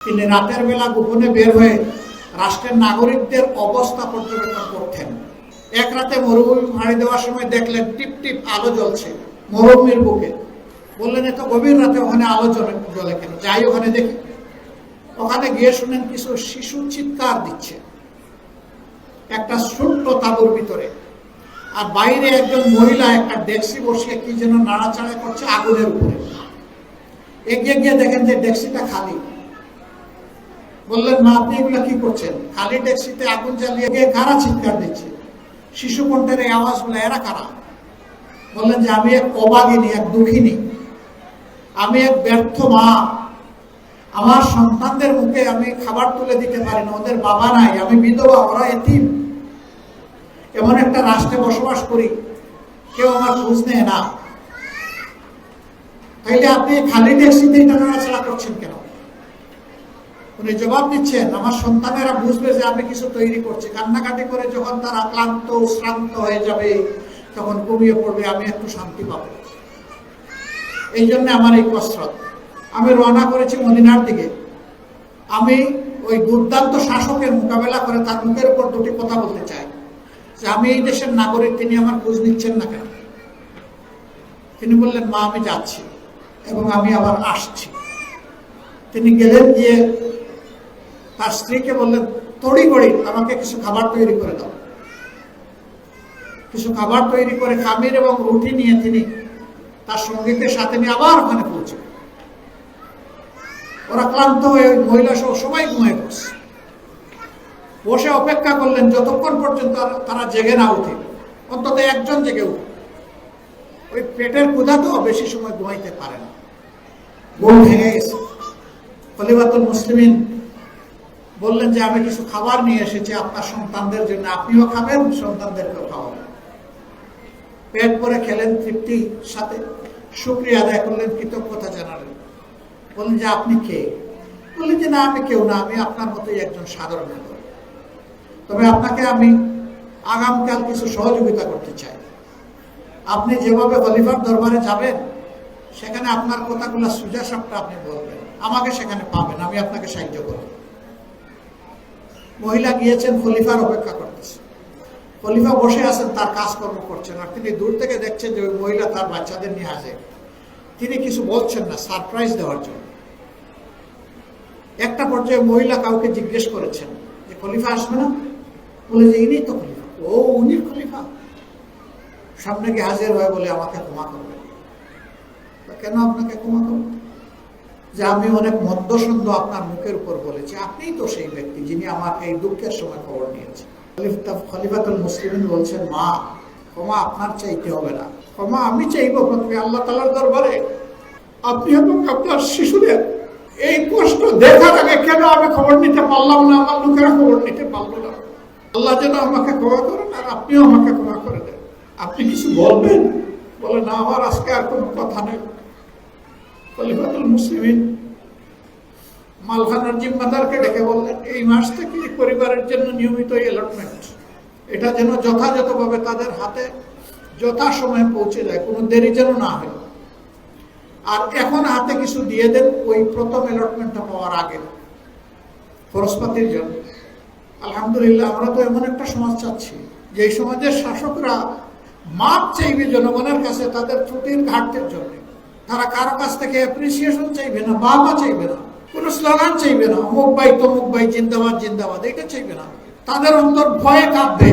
তিনি রাতের বেলা গোপনে বের হয়ে রাষ্ট্রের নাগরিকদের অবস্থা পর্যবেক্ষণ করতেন। এক রাতে মরুভূমি ভাড়ি দেওয়ার সময় দেখলেন টিপ টিপ আলো জ্বলছে মরুভূমির বুকে। বললেন এত গভীর রাতে ওখানে আলো জ্বলে কেন, যাই ওখানে দেখি। ওখানে গিয়ে শুনেন কিছু শিশু চিৎকার দিচ্ছে একটা ছোট্ট তাঁবুর ভিতরে, আর বাইরে একজন মহিলা একটা ডেক্সি বসিয়ে কি যেন নাড়াচাড়া করছে আগুনের উপরে। এগিয়ে গিয়ে দেখেন যে ডেক্সিটা খালি। বললেন মা আপনি এগুলো কি করছেন? খালি ডেক্সিতে আগুন জ্বালিয়ে গিয়ে কারা চিৎকার দিচ্ছে? শিশু কণ্ঠের এই আওয়াজগুলো এরা কারা? বললেন যে আমি এক অভাগিনী, এক দুঃখিনী, আমি এক ব্যর্থ মা। আমার সন্তানদের মুখে আমি খাবার তুলে দিতে পারি না, ওদের বাবা নাই, আমি বিধবা, ওরা এতিম। এমন একটা রাষ্ট্রে বসবাস করি, কেউ আমার খোঁজ নেয় না। তাইলে আপনি খালি ডেক্সিতে এটা নাড়াচাড়া করছেন কেন? উনি জবাব দিচ্ছেন আমার সন্তানেরা বুঝবে যে আমি কিছু তৈরি করছি। কান্নাকাটি করে যখন তারা ক্লান্ত শ্রান্ত হয়ে যাবে, তখন ঘুমিয়ে পড়বে, আমি একটু শান্তি পাবো। এই জন্য আমার এই কসরত। আমি রওনা করেছি মদিনার দিকে। আমি ওই দুর্দান্ত শাসকের মোকাবেলা করে তার মুখের উপর দুটি কথা বলতে চাই যে আমি এই দেশের নাগরিক, তিনি আমার খোঁজ নিচ্ছেন না কেন? তিনি বললেন মা আমি যাচ্ছি এবং আমি আবার আসছি। তিনি গেলেন, গিয়ে তার স্ত্রীকে বললেন তড়িঘড়ি আমাকে কিছু খাবার তৈরি করে দাও। কিছু খাবার তৈরি করে খামির এবং রুটি নিয়ে তিনি তার সঙ্গীতের সাথে নিয়ে আবার ওখানে পৌঁছে। ওরা ক্লান্ত হয়ে ওই মহিলা সহ সবাই ঘুমিয়ে পড়ছে। বসে অপেক্ষা করলেন যতক্ষণ পর্যন্ত তারা জেগে না উঠে, অন্তত একজন জেগে উঠে। ওই পেটের ক্ষুধা তো বেশি সময় ঘুমাইতে পারে না, ঘুম ভেঙে গেছে। খলিফাতুল মুসলিমিন বললেন যে আমি কিছু খাবার নিয়ে এসেছি আপনার সন্তানদের জন্য, আপনিও খাবেন, সন্তানদেরকেও খাওয়াবেন। পেট ভরে খেলেন তৃপ্তির সাথে, শুকরিয়া আদায় করলেন, কৃতজ্ঞতা জানালেন। বললেন যে আপনি কে? বললেন যে না আমি কেউ না, আমি আপনার মতোই একজন সাধারণ নাগরিক। তবে আপনাকে আমি আগামীকাল কিছু সহযোগিতা করতে চাই। আপনি যেভাবে খলিফার দরবারে যাবেন, সেখানে আপনার কথাগুলো সুজাসাপটা আপনি বলবেন, আমাকে সেখানে পাবেন, আমি আপনাকে সাহায্য করব। মহিলা গিয়েছেন, খলিফার অপেক্ষা করতেছে। খলিফা বসে আছেন, তার কাজকর্ম করছেন, আর তিনি দূর থেকে দেখছেন যে ওই মহিলা তার বাচ্চাদের নিয়ে আসে। তিনি কিছু বলছেন না, সারপ্রাইজ দেওয়ার জন্য। একটা পর্যায়ে মহিলা কাউকে জিজ্ঞেস করেছেন যে খলিফা আসবে না? বলে যে ইনি তো খলিফা। ও উনি খলিফা? সামনে গিয়ে হাজির হয়ে বলে আমাকে ক্ষমা করবে। কেন আপনাকে ক্ষমা করবে? যে আমি অনেক মন্দ সন্দ আপনার মুখের উপর বলেছি, আপনিই তো সেই ব্যক্তি যিনি আমার এই দুঃখের সময় খবর নিয়েছেন। খলিফাতুল মুসলিমিন বলছেন মা ক্ষমা আপনার চাইতে হবে না, ক্ষমা আমি চাইব প্রথমে আল্লাহ তাআলার দরবারে। আপনি এবং আপনার শিশুদের এই কষ্ট দেখার আগে কেন আমি খবর নিতে পারলাম না, আমার লোকেরা খবর নিতে পারলো না। আল্লাহ যেন আমাকে ক্ষমা করেন, আর আপনিও আমাকে ক্ষমা করে দেন। আপনি কিছু বলবেন? বলে না আমার আজকে আর কোনো কথা নেই। খলিফাতুল মুসলিমিন মালখানার জিম্মাদারকে ডেকে বললেন এই মাস থেকে পরিবারের জন্য নিয়মিত অ্যালটমেন্ট, এটা যেন যথাযথভাবে তাদের হাতে যথাসময়ে পৌঁছে যায়, কোনো দেরি যেন না হয়। আর এখন হাতে কিছু দিয়ে দেন ওই প্রথম অ্যালটমেন্টটা পাওয়ার আগে খরচপাতির জন্য। আলহামদুলিল্লাহ আমরা তো এমন একটা সমাজ চাচ্ছি যে এই সমাজের শাসকরা মাপ চাইবে জনগণের কাছে তাদের ত্রুটির ঘাটতির জন্য। তারা কারো কাছ থেকে অ্যাপ্রিসিয়েশন চাইবে না, বাবা চাইবে না, কোন স্লোগান চাইবে না, অমুক ভাই তমুক ভাই জিন্দাবাদ জিন্দাবাদ, এটা চাইবে না। তাদের অন্তর ভয়ে কাঁপবে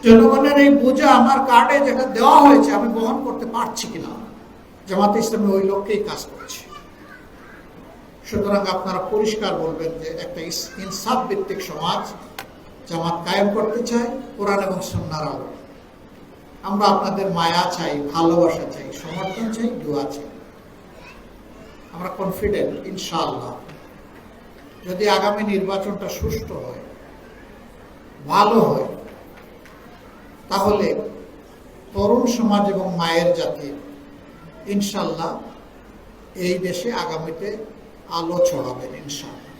জনগণের এই বোঝা আমার কার্ডে যেটা দেওয়া হয়েছে আমি বহন করতে পারছি কিনা। জামাতে ইসলামী ওই লক্ষ্যেই কাজ করছে। সুতরাং আপনারা পরিষ্কার বলবেন যে একটা ইনসাফ ভিত্তিক সমাজ জামাত কায়েম করতে চায় কোরআন এবং সুন্নাহর আলো। আমরা আপনাদের মায়া চাই, ভালোবাসা চাই, সমর্থন চাই, দোয়া চাই। আমরা কনফিডেন্ট ইনশাআল্লাহ যদি আগামী নির্বাচনটা সুষ্ঠু হয়, ভালো হয়, তাহলে তরুণ সমাজ এবং মায়ের জাতি ইনশাআল্লাহ এই দেশে আগামীতে আলো ছড়াবেন ইনশাআল্লাহ।